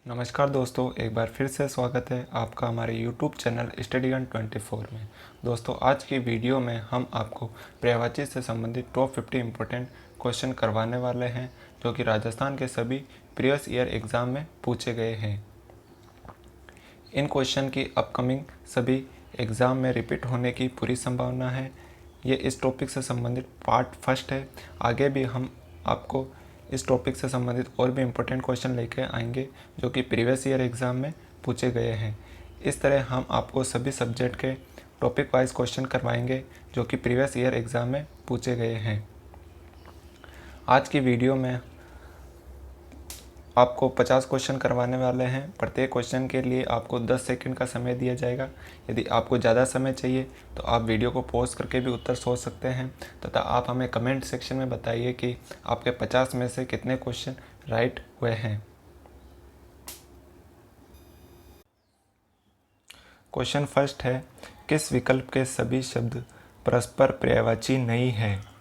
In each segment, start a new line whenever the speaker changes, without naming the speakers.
नमस्कार दोस्तों, एक बार फिर से स्वागत है आपका हमारे YouTube चैनल स्टडी 24 में। दोस्तों, आज की वीडियो में हम आपको पर्यायवाची से संबंधित टॉप 50 इम्पोर्टेंट क्वेश्चन करवाने वाले हैं जो कि राजस्थान के सभी प्रीवियस ईयर एग्ज़ाम में पूछे गए हैं। इन क्वेश्चन की अपकमिंग सभी एग्ज़ाम में रिपीट होने की पूरी संभावना है। ये इस टॉपिक से संबंधित पार्ट फर्स्ट है। आगे भी हम आपको इस टॉपिक से संबंधित और भी इम्पोर्टेंट क्वेश्चन लेकर आएंगे जो कि प्रीवियस ईयर एग्ज़ाम में पूछे गए हैं। इस तरह हम आपको सभी सब्जेक्ट के टॉपिक वाइज क्वेश्चन करवाएंगे जो कि प्रीवियस ईयर एग्ज़ाम में पूछे गए हैं। आज की वीडियो में आपको 50 क्वेश्चन करवाने वाले हैं। प्रत्येक क्वेश्चन के लिए आपको 10 सेकंड का समय दिया जाएगा। यदि आपको ज़्यादा समय चाहिए तो आप वीडियो को पॉज करके भी उत्तर सोच सकते हैं तथा आप हमें कमेंट सेक्शन में बताइए कि आपके 50 में से कितने क्वेश्चन राइट हुए हैं। क्वेश्चन फर्स्ट है, किस विकल्प के सभी शब्द परस्पर पर्यायवाची नहीं है?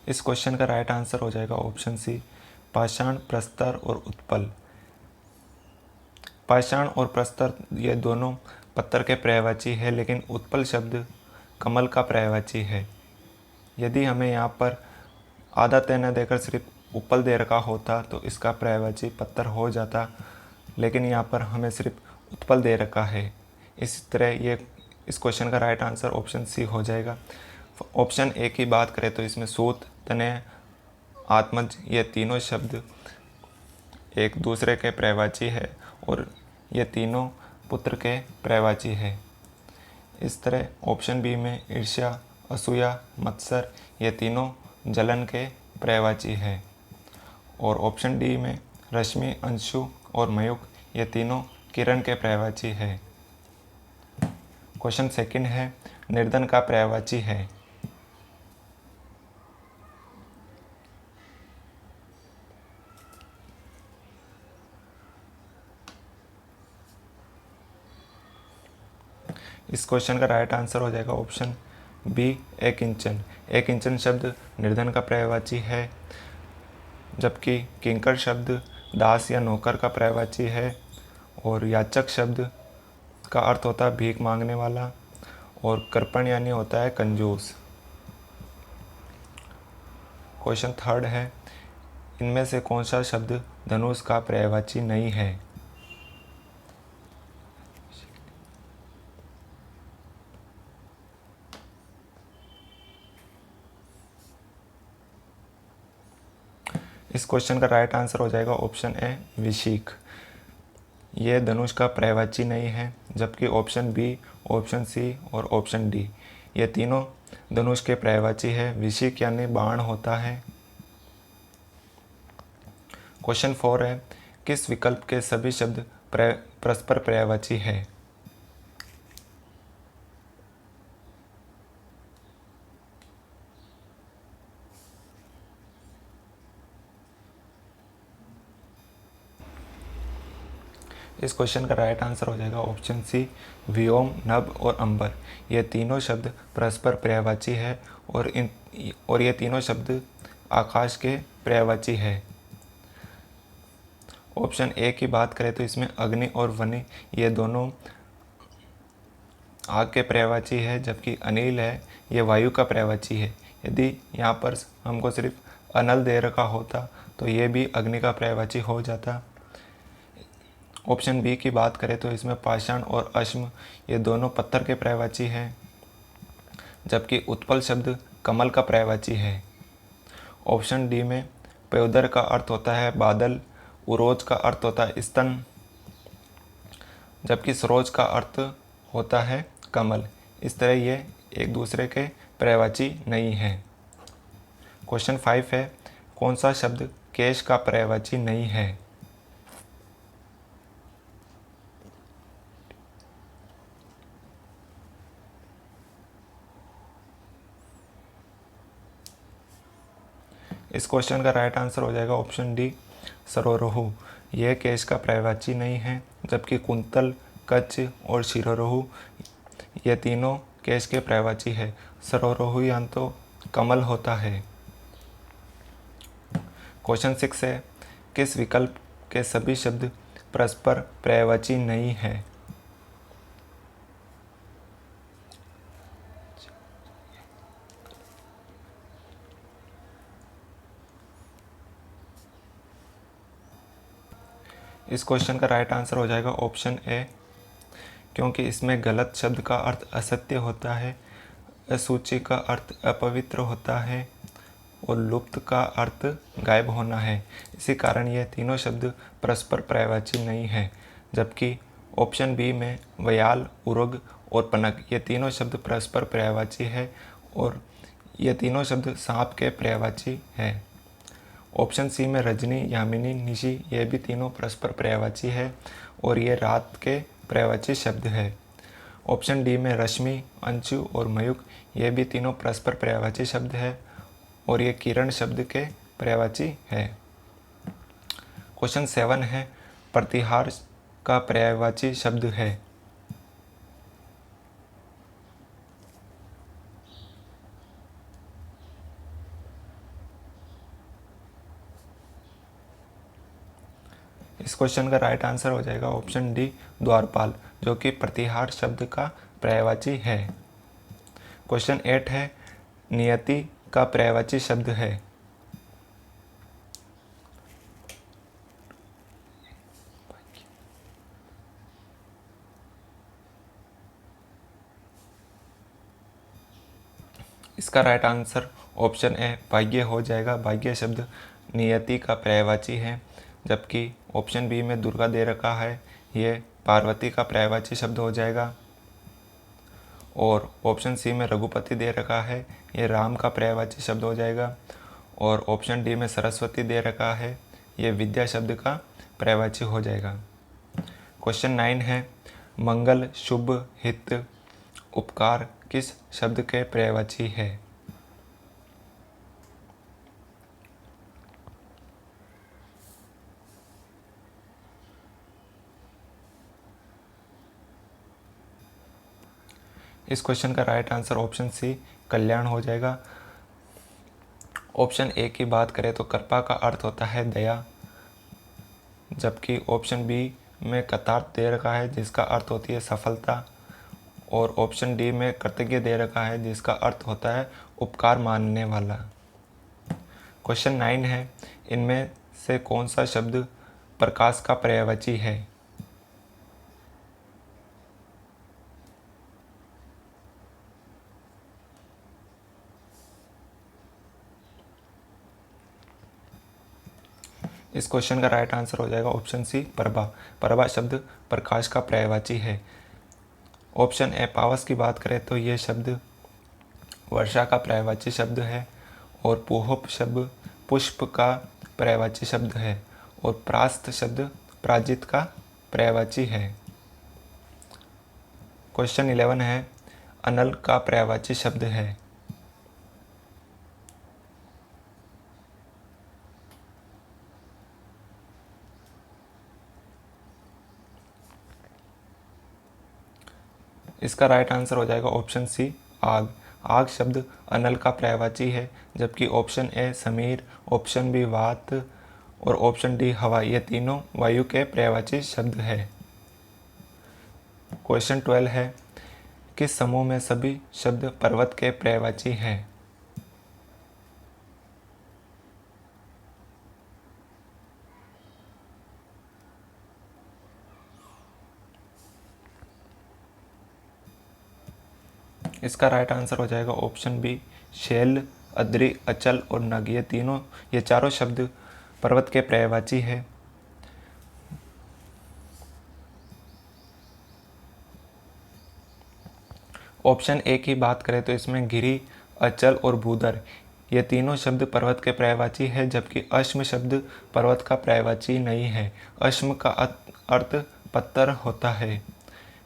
इस क्वेश्चन का राइट आंसर हो जाएगा ऑप्शन सी, पाषाण, प्रस्तर और उत्पल। पाषाण और प्रस्तर ये दोनों पत्थर के पर्यायवाची है, लेकिन उत्पल शब्द कमल का पर्यायवाची है। यदि हमें यहाँ पर आधा तय न देकर सिर्फ उपल दे रखा होता तो इसका पर्यायवाची पत्थर हो जाता, लेकिन यहाँ पर हमें सिर्फ उत्पल दे रखा है। इस तरह ये इस क्वेश्चन का राइट आंसर ऑप्शन सी हो जाएगा। ऑप्शन ए की बात करें तो इसमें सूत, तनय, आत्मज ये तीनों शब्द एक दूसरे के पर्यायवाची है और ये तीनों पुत्र के पर्यायवाची है। इस तरह ऑप्शन बी में ईर्ष्या, असूया, मत्सर ये तीनों जलन के पर्यायवाची है और ऑप्शन डी में रश्मि, अंशु और मयूख ये तीनों किरण के पर्यायवाची है। क्वेश्चन सेकंड है, निर्धन का पर्यायवाची है? इस क्वेश्चन का राइट आंसर हो जाएगा ऑप्शन बी, एक इंचन। एक इंचन शब्द निर्धन का पर्यायवाची है, जबकि किंकर शब्द दास या नौकर का पर्यायवाची है और याचक शब्द का अर्थ होता है भीख मांगने वाला और कृपण यानी होता है कंजूस। क्वेश्चन थर्ड है, इनमें से कौन सा शब्द धनुष का पर्यायवाची नहीं है? इस क्वेश्चन का राइट आंसर हो जाएगा ऑप्शन ए, विशिख। ये धनुष का पर्यायवाची नहीं है, जबकि ऑप्शन बी, ऑप्शन सी और ऑप्शन डी ये तीनों धनुष के पर्यायवाची है। विशिख यानी बाण होता है। क्वेश्चन 4 है, किस विकल्प के सभी शब्द परस्पर पर्यायवाची है? इस क्वेश्चन का राइट आंसर हो जाएगा ऑप्शन सी, व्योम, नभ और अंबर ये तीनों शब्द परस्पर पर्यायवाची है और ये तीनों शब्द आकाश के पर्यायवाची है। ऑप्शन ए की बात करें तो इसमें अग्नि और वनि ये दोनों आग के पर्यायवाची है, जबकि अनिल है ये वायु का पर्यायवाची है। यदि यहाँ पर हमको सिर्फ अनल दे रखा होता तो ये भी अग्नि का पर्यायवाची हो जाता। ऑप्शन बी की बात करें तो इसमें पाषाण और अश्म ये दोनों पत्थर के पर्यायवाची हैं, जबकि उत्पल शब्द कमल का पर्यायवाची है। ऑप्शन डी में पयोदर का अर्थ होता है बादल, उरोज का अर्थ होता है स्तन, जबकि सरोज का अर्थ होता है कमल। इस तरह ये एक दूसरे के पर्यायवाची नहीं है। क्वेश्चन 5 है, कौन सा शब्द केश का पर्यायवाची नहीं है? इस क्वेश्चन का राइट आंसर हो जाएगा ऑप्शन डी, सरोरुहु। यह केश का पर्यायवाची नहीं है, जबकि कुंतल, कच्छ और शिरोरोहु ये तीनों केश के पर्यायवाची है। सरोरोहु यानी तो कमल होता है। क्वेश्चन 6 है, किस विकल्प के सभी शब्द परस्पर पर्यायवाची नहीं है? इस क्वेश्चन का राइट आंसर हो जाएगा ऑप्शन ए, क्योंकि इसमें गलत शब्द का अर्थ असत्य होता है, असूचि का अर्थ अपवित्र होता है और लुप्त का अर्थ गायब होना है। इसी कारण ये तीनों शब्द परस्पर पर्यायवाची नहीं है। जबकि ऑप्शन बी में व्याल, उर्ग और पनक ये तीनों शब्द परस्पर पर्यायवाची है और ये तीनों शब्द सांप के पर्यायवाची है। ऑप्शन सी में रजनी, यामिनी, निशि ये भी तीनों परस्पर पर्यायवाची है और ये रात के पर्यायवाची शब्द है। ऑप्शन डी में रश्मि, अंशु और मयूख ये भी तीनों परस्पर पर्यायवाची शब्द है और ये किरण शब्द के पर्यायवाची है। क्वेश्चन 7 है, प्रतिहार का पर्यायवाची शब्द है। इस क्वेश्चन का राइट आंसर हो जाएगा ऑप्शन डी, द्वारपाल, जो कि प्रतिहार शब्द का पर्यायवाची है। क्वेश्चन 8 है, नियति का पर्यायवाची शब्द है। इसका राइट आंसर ऑप्शन ए, भाग्य हो जाएगा। भाग्य शब्द नियति का पर्यायवाची है। जबकि ऑप्शन बी में दुर्गा दे रखा है, ये पार्वती का पर्यायवाची शब्द हो जाएगा। और ऑप्शन सी में रघुपति दे रखा है, ये राम का पर्यायवाची शब्द हो जाएगा। और ऑप्शन डी में सरस्वती दे रखा है, ये विद्या शब्द का पर्यायवाची हो जाएगा। क्वेश्चन 9 है, मंगल, शुभ, हित, उपकार किस शब्द के पर्यायवाची है? इस क्वेश्चन का राइट आंसर ऑप्शन सी, कल्याण हो जाएगा। ऑप्शन ए की बात करें तो कृपा का अर्थ होता है दया, जबकि ऑप्शन बी में कृतार्थ दे रखा है जिसका अर्थ होती है सफलता। और ऑप्शन डी में कृतज्ञ दे रखा है जिसका अर्थ होता है उपकार मानने वाला। क्वेश्चन 9 है, इनमें से कौन सा शब्द प्रकाश का पर्यायवाची है? इस क्वेश्चन का राइट आंसर हो जाएगा ऑप्शन सी, प्रभा। प्रभा शब्द प्रकाश का पर्यायवाची है। ऑप्शन ए, पावस की बात करें तो ये शब्द वर्षा का पर्यायवाची शब्द है। और पोहप शब्द पुष्प का पर्यायवाची शब्द है। और प्रास्त शब्द प्राजित का पर्यायवाची है। क्वेश्चन 11 है, अनल का पर्यायवाची शब्द है। इसका राइट आंसर हो जाएगा ऑप्शन सी, आग। आग शब्द अनल का पर्यायवाची है। जबकि ऑप्शन ए समीर, ऑप्शन बी वात और ऑप्शन डी हवा ये तीनों वायु के पर्यायवाची शब्द है। क्वेश्चन 12 है, किस समूह में सभी शब्द पर्वत के पर्यायवाची हैं? इसका राइट आंसर हो जाएगा ऑप्शन बी, शैल, अद्रि, अचल और नग ये चारों शब्द पर्वत के पर्यायवाची है। ऑप्शन ए की बात करें तो इसमें गिरि, अचल और भूधर ये तीनों शब्द पर्वत के पर्यायवाची है। जबकि अश्म शब्द पर्वत का पर्यायवाची नहीं है। अश्म का अर्थ पत्थर होता है।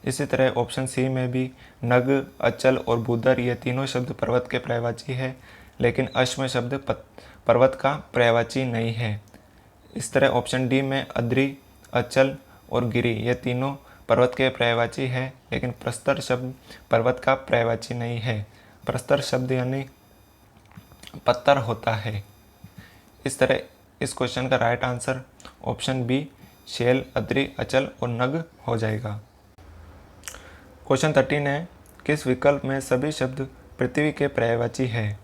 इसी तरह ऑप्शन सी में भी नग, अचल और भूधर ये तीनों शब्द पर्वत के पर्यायवाची है, लेकिन अश्म शब्द पर्वत का पर्यायवाची नहीं है। इस तरह ऑप्शन डी में अद्रि, अचल और गिरि ये तीनों पर्वत के पर्यायवाची है, लेकिन प्रस्तर शब्द पर्वत का पर्यायवाची नहीं है। प्रस्तर शब्द यानी पत्थर होता है। इस तरह इस क्वेश्चन का राइट आंसर ऑप्शन बी शैल, अद्रि, अचल और नग हो जाएगा। क्वेश्चन 13 है, किस विकल्प में सभी शब्द पृथ्वी के पर्यायवाची है?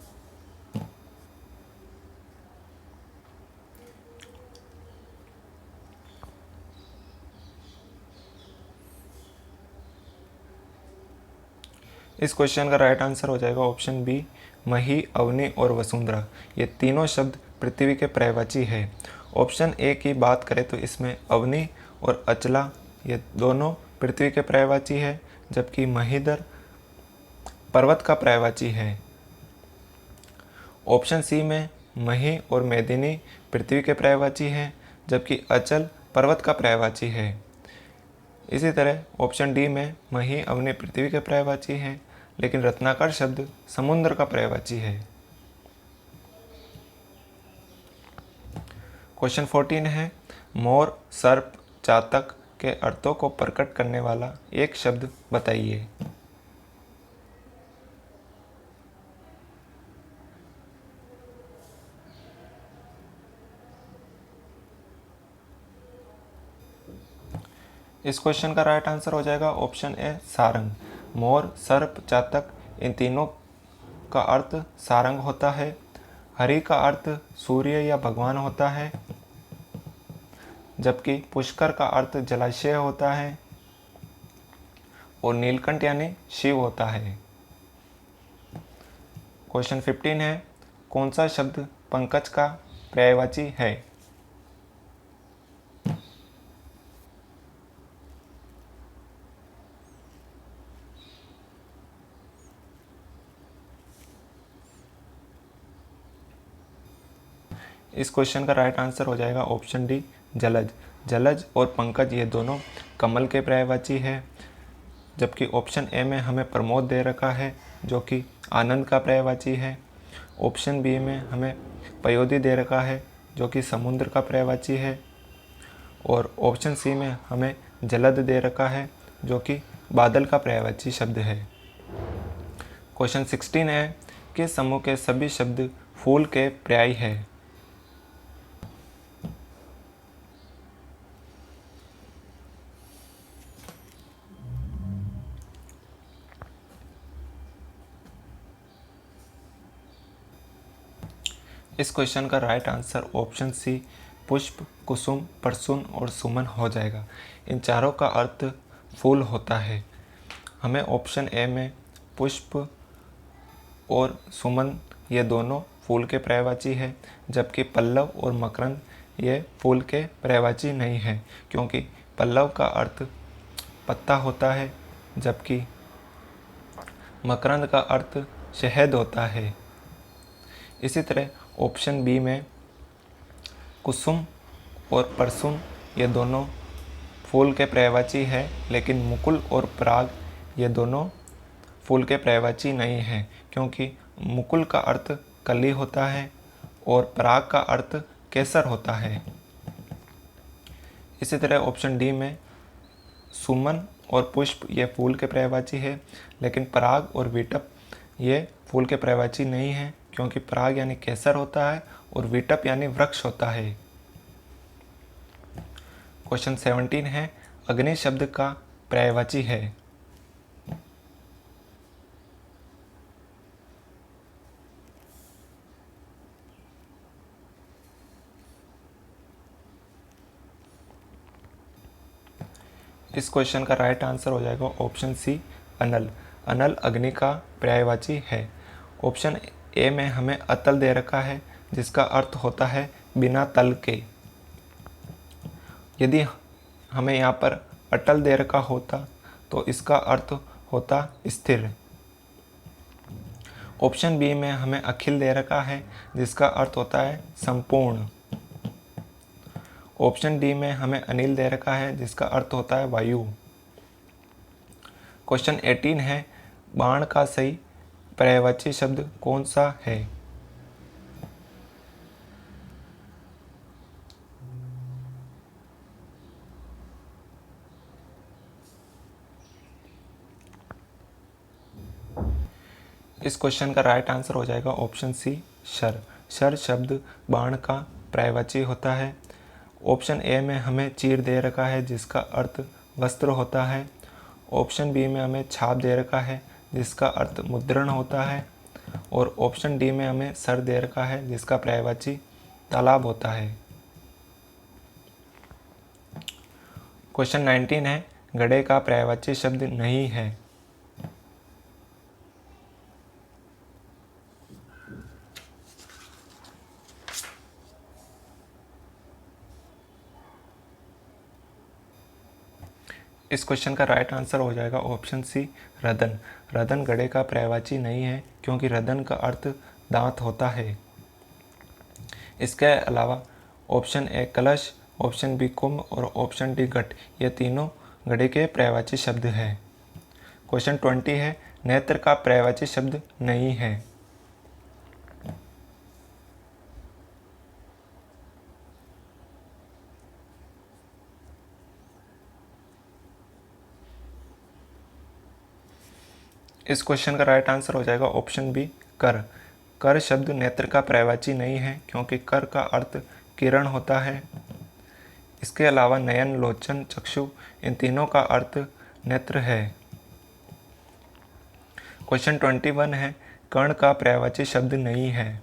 इस क्वेश्चन का राइट आंसर हो जाएगा ऑप्शन बी मही, अवनी और वसुंधरा। ये तीनों शब्द पृथ्वी के पर्यायवाची है। ऑप्शन ए की बात करें तो इसमें अवनी और अचला ये दोनों पृथ्वी के पर्यायवाची है, जबकि महीधर पर्वत का पर्यायवाची है। ऑप्शन सी में मही और मेदिनी पृथ्वी के पर्यायवाची है, जबकि अचल पर्वत का पर्यायवाची है। इसी तरह ऑप्शन डी में मही, अवनी पृथ्वी के पर्यायवाची है, लेकिन रत्नाकर शब्द समुद्र का पर्यायवाची है। क्वेश्चन 14 है, मोर, सर्प, चातक के अर्थों को प्रकट करने वाला एक शब्द बताइए। इस क्वेश्चन का राइट आंसर हो जाएगा ऑप्शन ए सारंग। मोर, सर्प, चातक इन तीनों का अर्थ सारंग होता है। हरि का अर्थ सूर्य या भगवान होता है, जबकि पुष्कर का अर्थ जलाशय होता है और नीलकंठ यानी शिव होता है। क्वेश्चन 15 है, कौन सा शब्द पंकज का पर्यायवाची है? इस क्वेश्चन का राइट आंसर हो जाएगा ऑप्शन डी जलज। जलज और पंकज ये दोनों कमल के पर्यायवाची है, जबकि ऑप्शन ए में हमें प्रमोद दे रखा है जो कि आनंद का पर्यायवाची है। ऑप्शन बी में हमें पयोधी दे रखा है जो कि समुद्र का पर्यायवाची है, और ऑप्शन सी में हमें जलद दे रखा है जो कि बादल का पर्यायवाची शब्द है। क्वेश्चन 16 है, किस समूह के सभी शब्द फूल के पर्याय है? इस क्वेश्चन का राइट आंसर ऑप्शन सी पुष्प, कुसुम, परसुन और सुमन हो जाएगा। इन चारों का अर्थ फूल होता है। हमें ऑप्शन ए में पुष्प और सुमन ये दोनों फूल के पर्यायवाची है, जबकि पल्लव और मकरंद ये फूल के पर्यायवाची नहीं है, क्योंकि पल्लव का अर्थ पत्ता होता है, जबकि मकरंद का अर्थ शहद होता है। इसी तरह ऑप्शन बी में कुसुम और परसुन ये दोनों फूल के पर्यायवाची है, लेकिन मुकुल और पराग ये दोनों फूल के पर्यायवाची नहीं हैं, क्योंकि मुकुल का अर्थ कली होता है और पराग का अर्थ केसर होता है। इसी तरह ऑप्शन डी में सुमन और पुष्प ये फूल के पर्यायवाची है, लेकिन पराग और विटप ये फूल के पर्यायवाची नहीं है, क्योंकि पराग यानी केसर होता है और विटप यानी वृक्ष होता है। क्वेश्चन 17 है, अग्नि शब्द का पर्यायवाची है? इस क्वेश्चन का राइट आंसर हो जाएगा ऑप्शन सी अनल। अनल अग्नि का पर्यायवाची है। ऑप्शन ए में हमें अतल दे रखा है, जिसका अर्थ होता है बिना तल के। यदि हमें यहाँ पर अटल दे रखा होता तो इसका अर्थ होता स्थिर। ऑप्शन बी में हमें अखिल दे रखा है, जिसका अर्थ होता है संपूर्ण। ऑप्शन डी में हमें अनिल दे रखा है, जिसका अर्थ होता है वायु। क्वेश्चन 18 है, बाण का सही पर्यायवाची शब्द कौन सा है? इस क्वेश्चन का राइट आंसर हो जाएगा ऑप्शन सी शर। शर शब्द बाण का पर्यायवाची होता है। ऑप्शन ए में हमें चीर दे रखा है जिसका अर्थ वस्त्र होता है। ऑप्शन बी में हमें छाप दे रखा है जिसका अर्थ मुद्रण होता है। और ऑप्शन डी में हमें सर दे रखा है जिसका पर्यायवाची तालाब होता है। क्वेश्चन 19 है, घड़े का पर्यायवाची शब्द नहीं है। इस क्वेश्चन का राइट आंसर हो जाएगा ऑप्शन सी रदन। रदन घड़े का पर्यायवाची नहीं है क्योंकि रदन का अर्थ दांत होता है। इसके अलावा ऑप्शन ए कलश, ऑप्शन बी कुंभ और ऑप्शन डी घट, ये तीनों घड़े के पर्यायवाची शब्द हैं। क्वेश्चन 20 है, नेत्र का पर्यायवाची शब्द नहीं है। इस क्वेश्चन का राइट आंसर हो जाएगा ऑप्शन बी कर। कर शब्द नेत्र का पर्यायवाची नहीं है क्योंकि कर का अर्थ किरण होता है। इसके अलावा नयन, लोचन, चक्षु, इन तीनों का अर्थ नेत्र है। क्वेश्चन 21 है, कर्ण का पर्यायवाची शब्द नहीं है।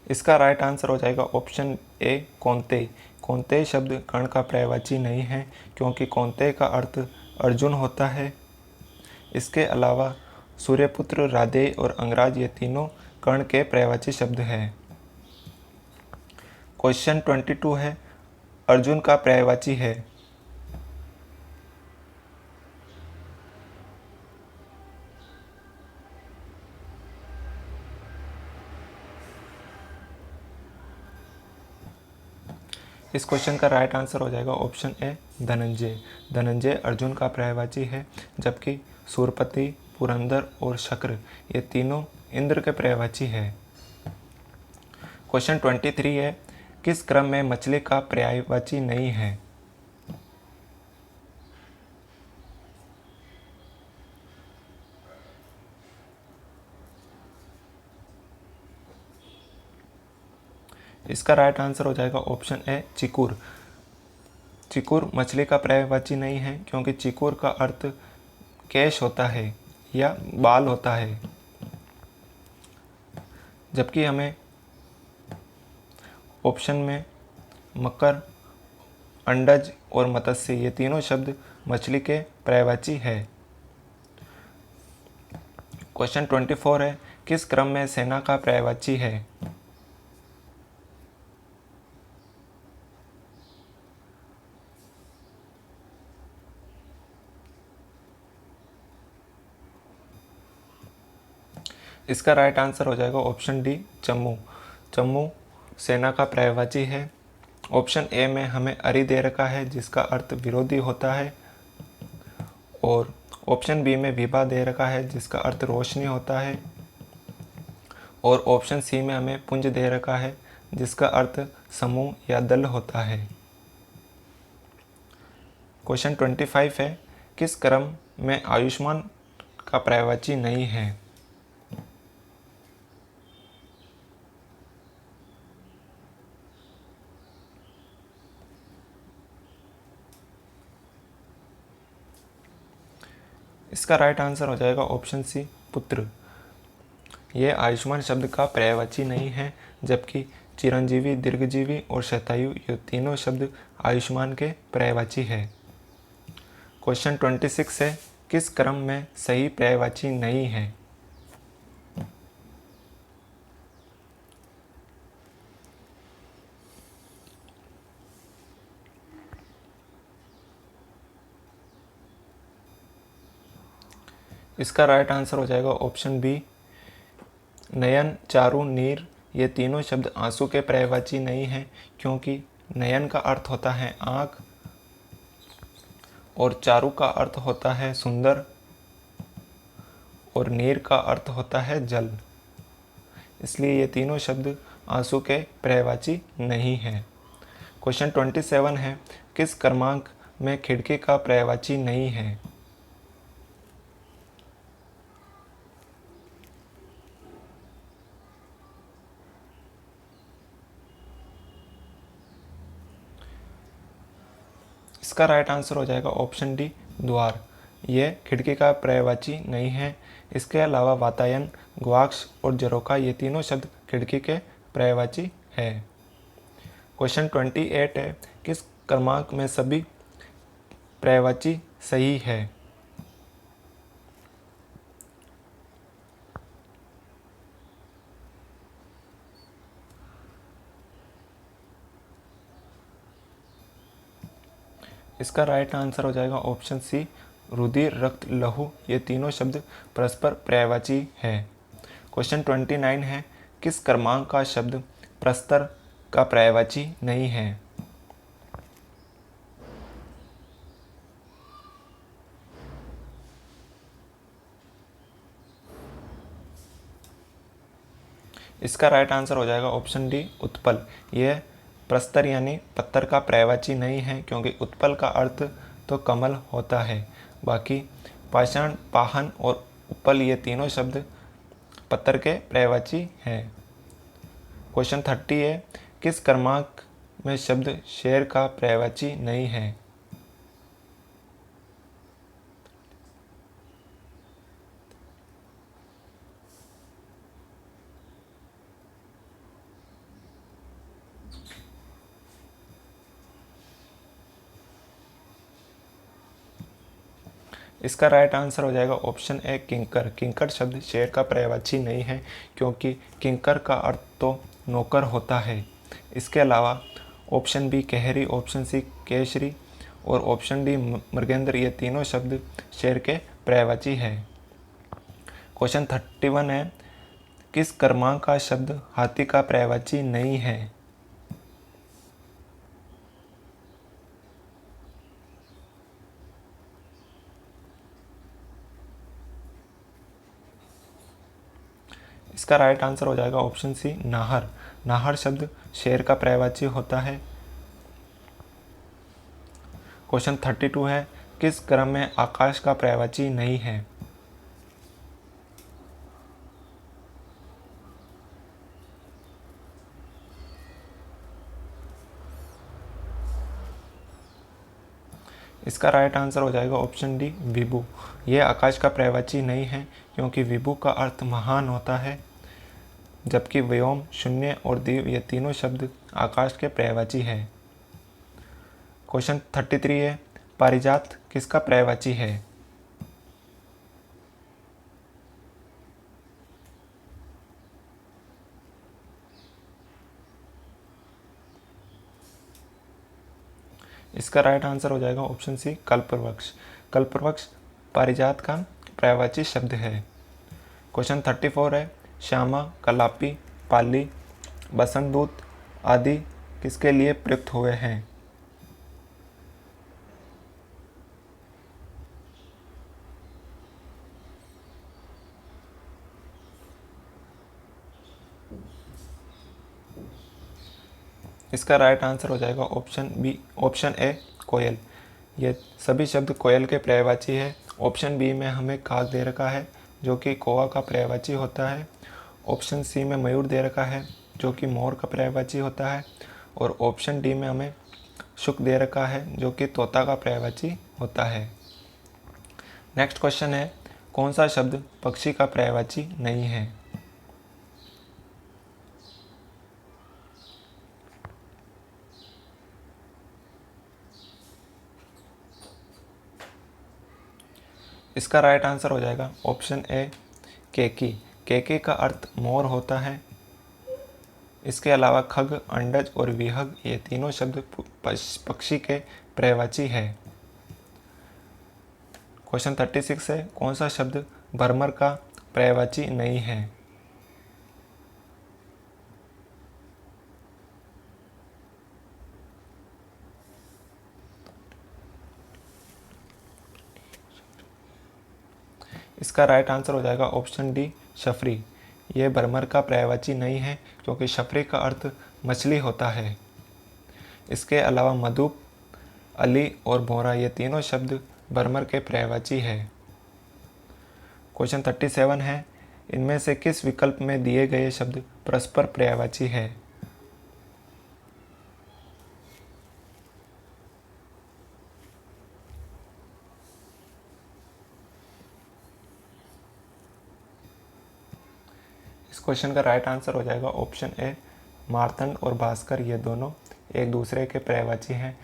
इसका राइट आंसर हो जाएगा ऑप्शन ए कौन्तेय। कौन्तेय शब्द कर्ण का पर्यायवाची नहीं है क्योंकि कौन्तेय का अर्थ अर्जुन होता है। इसके अलावा सूर्यपुत्र, राधेय और अंगराज, ये तीनों कर्ण के पर्यायवाची शब्द हैं। क्वेश्चन 22 है, अर्जुन का पर्यायवाची है। इस क्वेश्चन का राइट आंसर हो जाएगा ऑप्शन ए धनंजय। धनंजय अर्जुन का पर्यायवाची है, जबकि सूरपति, पुरंदर और शक्र, ये तीनों इंद्र के पर्यायवाची है। क्वेश्चन 23 है, किस क्रम में मछली का पर्यायवाची नहीं है। इसका राइट आंसर हो जाएगा ऑप्शन ए चिकुर। चिकुर मछली का पर्यायवाची नहीं है क्योंकि चिकुर का अर्थ केश होता है या बाल होता है। जबकि हमें ऑप्शन में मकर, अंडज और मत्स्य, ये तीनों शब्द मछली के पर्यायवाची है। क्वेश्चन 24 है, किस क्रम में सेना का पर्यायवाची है। इसका राइट आंसर हो जाएगा ऑप्शन डी चम्मू। चम्मू सेना का पर्यायवाची है। ऑप्शन ए में हमें अरि दे रखा है जिसका अर्थ विरोधी होता है। और ऑप्शन बी में विभा दे रखा है जिसका अर्थ रोशनी होता है। और ऑप्शन सी में हमें पुंज दे रखा है जिसका अर्थ समूह या दल होता है। क्वेश्चन 25 है, किस क्रम में आयुष्मान का पर्यायवाची नहीं है। इसका राइट आंसर हो जाएगा ऑप्शन सी पुत्र। ये आयुष्मान शब्द का पर्यायवाची नहीं है, जबकि चिरंजीवी, दीर्घजीवी और शतायु, ये तीनों शब्द आयुष्मान के पर्यायवाची है। क्वेश्चन 26 है, किस क्रम में सही पर्यायवाची नहीं है। इसका राइट आंसर हो जाएगा ऑप्शन बी नयन, चारु, नीर, ये तीनों शब्द आंसू के पर्यायवाची नहीं हैं क्योंकि नयन का अर्थ होता है आँख और चारु का अर्थ होता है सुंदर और नीर का अर्थ होता है जल। इसलिए ये तीनों शब्द आंसू के पर्यायवाची नहीं है। क्वेश्चन 27 है, किस क्रमांक में खिड़की का पर्यायवाची नहीं है? इसका राइट आंसर हो जाएगा ऑप्शन डी, द्वार। ये खिड़की का पर्यायवाची नहीं है। इसके अलावा वातायन, गवाक्ष और झरोखा ये तीनों शब्द खिड़की के पर्यायवाची है। क्वेश्चन 28 है, किस क्रमांक में सभी पर्यायवाची सही है? इसका राइट आंसर हो जाएगा ऑप्शन सी, रुधिर, रक्त, लहू ये तीनों शब्द परस्पर पर्यायवाची है। क्वेश्चन 29 है, किस क्रमांक का शब्द प्रस्तर का पर्यायवाची नहीं है? इसका राइट आंसर हो जाएगा ऑप्शन डी, उत्पल। यह प्रस्तर यानी पत्थर का पर्यायवाची नहीं है, क्योंकि उत्पल का अर्थ तो कमल होता है। बाकी पाषाण, पाहन और उपल ये तीनों शब्द पत्थर के पर्यायवाची हैं। क्वेश्चन 30 है, किस क्रमांक में शब्द शेर का पर्यायवाची नहीं है? इसका राइट आंसर हो जाएगा ऑप्शन ए, किंकर। किंकर शब्द शेर का पर्यायवाची नहीं है, क्योंकि किंकर का अर्थ तो नौकर होता है। इसके अलावा ऑप्शन बी केहरी, ऑप्शन सी केशरी और ऑप्शन डी मृगेंद्र ये तीनों शब्द शेर के पर्यायवाची है। क्वेश्चन 31 है, किस क्रमांक का शब्द हाथी का पर्यायवाची नहीं है? इसका राइट आंसर हो जाएगा ऑप्शन सी, नाहर। नाहर शब्द शेर का पर्यायवाची होता है। क्वेश्चन 32 है, किस क्रम में आकाश का पर्यायवाची नहीं है? इसका राइट आंसर हो जाएगा ऑप्शन डी, विभु। यह आकाश का पर्यायवाची नहीं है, क्योंकि विभु का अर्थ महान होता है, जबकि व्योम, शून्य और दिव्य ये तीनों शब्द आकाश के पर्यायवाची है। क्वेश्चन 33 है, पारिजात किसका पर्यायवाची है? इसका राइट आंसर हो जाएगा ऑप्शन सी, कल्पवृक्ष। कल्पवृक्ष पारिजात का पर्यायवाची शब्द है। क्वेश्चन 34 है, श्यामा, कलापी, पाली, बसंत दूत आदि किसके लिए प्रयुक्त हुए हैं? इसका राइट आंसर हो जाएगा ऑप्शन बी, ऑप्शन ए कोयल। ये सभी शब्द कोयल के पर्यायवाची है। ऑप्शन बी में हमें काग दे रखा है, जो कि कौवा का पर्यायवाची होता है। ऑप्शन सी में मयूर दे रखा है, जो कि मोर का पर्यायवाची होता है। और ऑप्शन डी में हमें शुक दे रखा है, जो कि तोता का पर्यायवाची होता है। नेक्स्ट क्वेश्चन है, कौन सा शब्द पक्षी का पर्यायवाची नहीं है? इसका राइट आंसर हो जाएगा ऑप्शन ए केकी। केकी का अर्थ मोर होता है। इसके अलावा खग, अंडज और विहग ये तीनों शब्द पक्षी के पर्यायवाची है। क्वेश्चन 36 है, कौन सा शब्द भरमर का पर्यायवाची नहीं है? इसका राइट आंसर हो जाएगा ऑप्शन डी, शफरी। ये भरमर का पर्यायवाची नहीं है क्योंकि शफरी का अर्थ मछली होता है। इसके अलावा मधुप, अली और भौरा ये तीनों शब्द भरमर के पर्यायवाची है। क्वेश्चन 37 है, इनमें से किस विकल्प में दिए गए शब्द परस्पर पर्यायवाची है? इस क्वेश्चन का राइट आंसर हो जाएगा ऑप्शन ए, मार्तंड और भास्कर ये दोनों एक दूसरे के पर्यायवाची हैं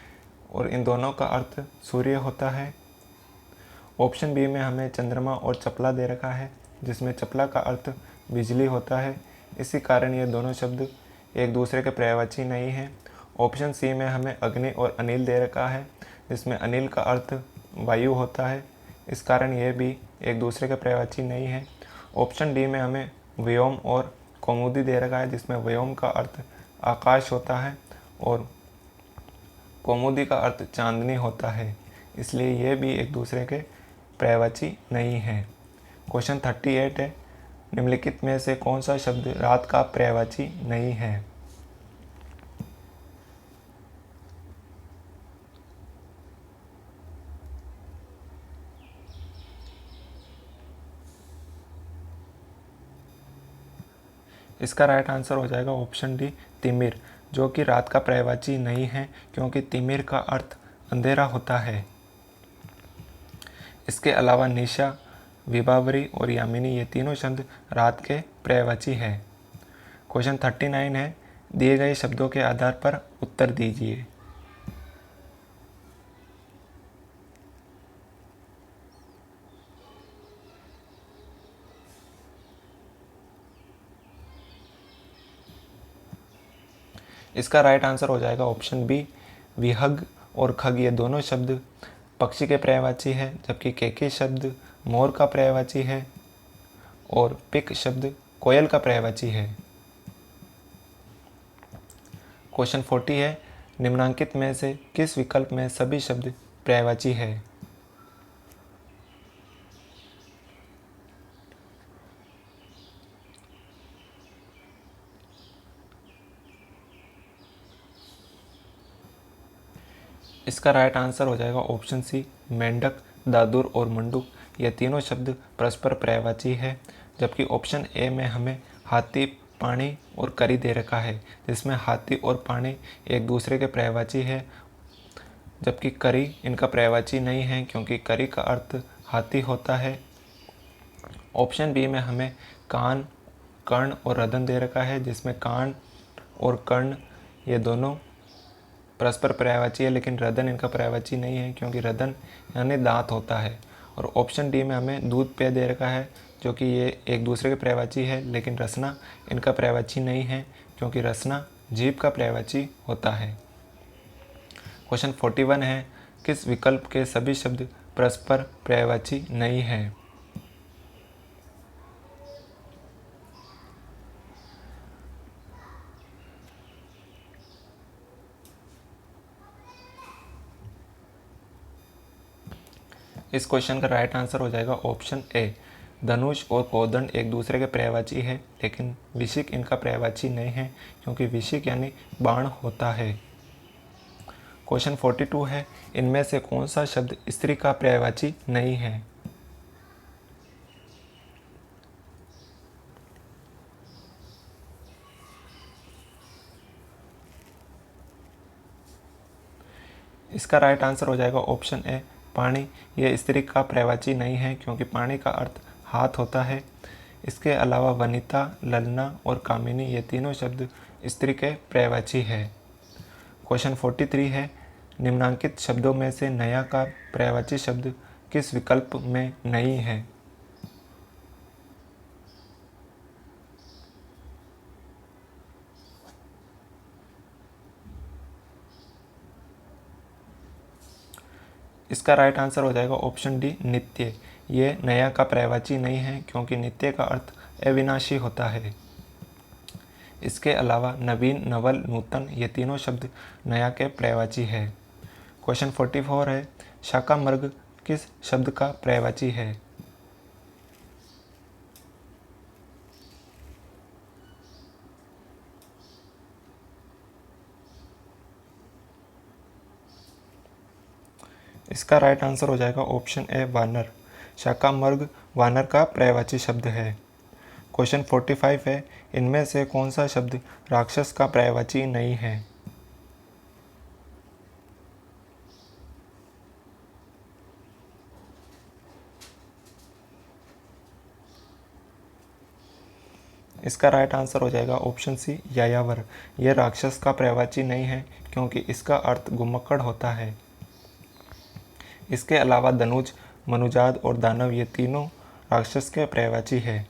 और इन दोनों का अर्थ सूर्य होता है। ऑप्शन बी में हमें चंद्रमा और चपला दे रखा है, जिसमें चपला का अर्थ बिजली होता है। इसी कारण ये दोनों शब्द एक दूसरे के पर्यायवाची नहीं हैं। ऑप्शन सी में हमें अग्नि और अनिल दे रखा है, जिसमें अनिल का अर्थ वायु होता है। इस कारण ये भी एक दूसरे के पर्यायवाची नहीं है। ऑप्शन डी में हमें व्योम और कौमुदी दे रखा है, जिसमें व्योम का अर्थ आकाश होता है और कौमुदी का अर्थ चांदनी होता है। इसलिए ये भी एक दूसरे के पर्यायवाची नहीं है। क्वेश्चन 38 है, निम्नलिखित में से कौन सा शब्द रात का पर्यायवाची नहीं है? इसका राइट आंसर हो जाएगा ऑप्शन डी, तिमिर, जो कि रात का पर्यायवाची नहीं है क्योंकि तिमिर का अर्थ अंधेरा होता है। इसके अलावा निशा, विभावरी और यामिनी ये तीनों शब्द रात के पर्यायवाची है। क्वेश्चन 39 है, दिए गए शब्दों के आधार पर उत्तर दीजिए। इसका राइट आंसर हो जाएगा ऑप्शन बी, विहग और खग ये दोनों शब्द पक्षी के पर्यायवाची है, जबकि केके शब्द मोर का पर्यायवाची है और पिक शब्द कोयल का पर्यायवाची है। क्वेश्चन 40 है, निम्नांकित में से किस विकल्प में सभी शब्द पर्यायवाची है? इसका राइट आंसर हो जाएगा ऑप्शन सी, मेंढक, दादुर और मंडूक ये तीनों शब्द परस्पर पर्यायवाची है, जबकि ऑप्शन ए में हमें हाथी, पानी और करी दे रखा है, जिसमें हाथी और पानी एक दूसरे के पर्यायवाची है, जबकि करी इनका पर्यायवाची नहीं है क्योंकि करी का अर्थ हाथी होता है। ऑप्शन बी में हमें कान, कर्ण और रदन दे रखा है, जिसमें कान और कर्ण ये दोनों परस्पर पर्यायवाची है, लेकिन रदन इनका पर्यायवाची नहीं है क्योंकि रदन यानी दांत होता है। और ऑप्शन डी में हमें दूध पेय दे रखा है, जो कि ये एक दूसरे के पर्यायवाची है, लेकिन रसना इनका पर्यायवाची नहीं है क्योंकि रसना जीभ का पर्यायवाची होता है। क्वेश्चन 41 है, किस विकल्प के सभी शब्द परस्पर पर्यायवाची नहीं है? इस क्वेश्चन का राइट आंसर हो जाएगा ऑप्शन ए, धनुष और कोदंड एक दूसरे के पर्यायवाची है, लेकिन विशिक इनका पर्यायवाची नहीं है क्योंकि विशिक यानी बाण होता है। क्वेश्चन 42 है, इनमें से कौन सा शब्द स्त्री का पर्यायवाची नहीं है? इसका राइट आंसर हो जाएगा ऑप्शन ए, पानी, यह स्त्री का पर्यायवाची नहीं है क्योंकि पानी का अर्थ हाथ होता है। इसके अलावा वनिता, ललना और कामिनी ये तीनों शब्द स्त्री के पर्यायवाची है। क्वेश्चन 43 है, निम्नांकित शब्दों में से नया का पर्यायवाची शब्द किस विकल्प में नहीं है? इसका राइट आंसर हो जाएगा ऑप्शन डी, नित्य, ये नया का पर्यायवाची नहीं है क्योंकि नित्य का अर्थ अविनाशी होता है। इसके अलावा नवीन, नवल, नूतन ये तीनों शब्द नया के पर्यायवाची है। क्वेश्चन 44 है, शाकामृग किस शब्द का पर्यायवाची है? इसका राइट आंसर हो जाएगा ऑप्शन ए वानर। शाकामर्ग वानर का पर्यायवाची शब्द है। क्वेश्चन 45 है, इनमें से कौन सा शब्द राक्षस का पर्यायवाची नहीं है? इसका राइट आंसर हो जाएगा ऑप्शन सी यायावर। यह राक्षस का पर्यायवाची नहीं है क्योंकि इसका अर्थ घुमक्कड़ होता है। इसके अलावा धनुज, मनुजाद और दानव ये तीनों राक्षस के पर्यायवाची है।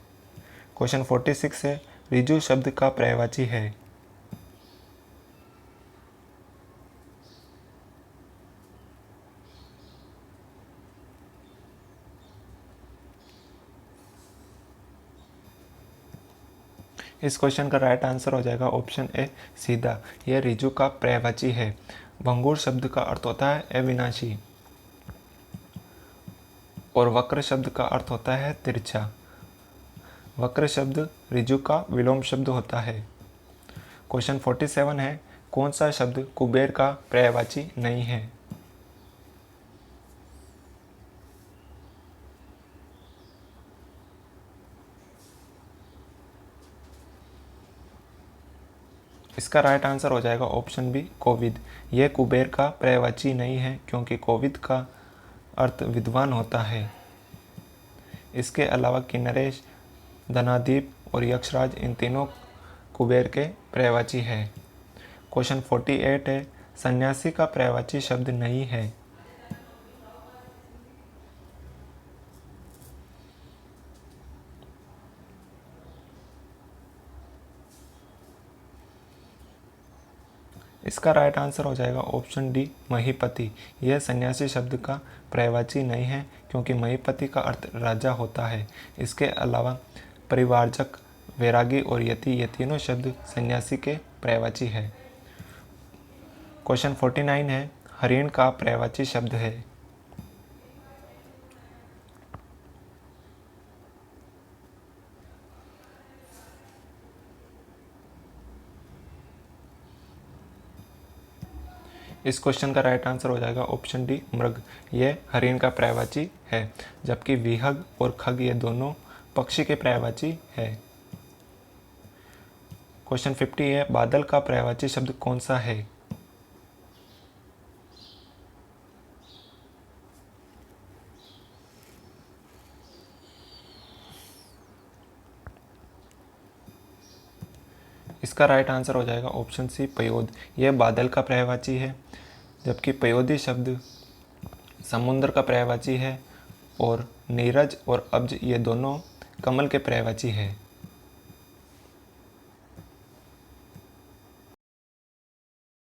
क्वेश्चन 46 है, ऋजु शब्द का पर्यायवाची है। इस क्वेश्चन का राइट आंसर हो जाएगा ऑप्शन ए सीधा। यह ऋजु का पर्यायवाची है। भंगुर शब्द का अर्थ होता है अविनाशी और वक्र शब्द का अर्थ होता है तिरछा। वक्र शब्द ऋजु का विलोम शब्द होता है। क्वेश्चन 47 है, कौन सा शब्द कुबेर का पर्यायवाची नहीं है? इसका राइट आंसर हो जाएगा ऑप्शन बी कोविद। यह कुबेर का पर्यायवाची नहीं है क्योंकि कोविद का अर्थ विद्वान होता है। इसके अलावा किन्नरेश, धनादीप और यक्षराज इन तीनों कुबेर के पर्यायवाची है। क्वेश्चन 48 है, सन्यासी का पर्यायवाची शब्द नहीं है। इसका राइट आंसर हो जाएगा ऑप्शन डी महीपति। यह सन्यासी शब्द का पर्यायवाची नहीं है क्योंकि महीपति का अर्थ राजा होता है। इसके अलावा परिवारजक, वैरागी और यति ये तीनों शब्द सन्यासी के पर्यायवाची है। क्वेश्चन 49 है, हरिण का पर्यायवाची शब्द है। इस क्वेश्चन का राइट आंसर हो जाएगा ऑप्शन डी मृग। यह हरिण का पर्यायवाची है, जबकि विहग और खग ये दोनों पक्षी के पर्यायवाची है। क्वेश्चन 50 है, बादल का पर्यायवाची शब्द कौन सा है? इसका राइट आंसर हो जाएगा ऑप्शन सी पयोद। यह बादल का पर्यायवाची है, जबकि पयोदी शब्द समुद्र का पर्यायवाची है और नीरज और अब्ज ये दोनों कमल के पर्यायवाची है।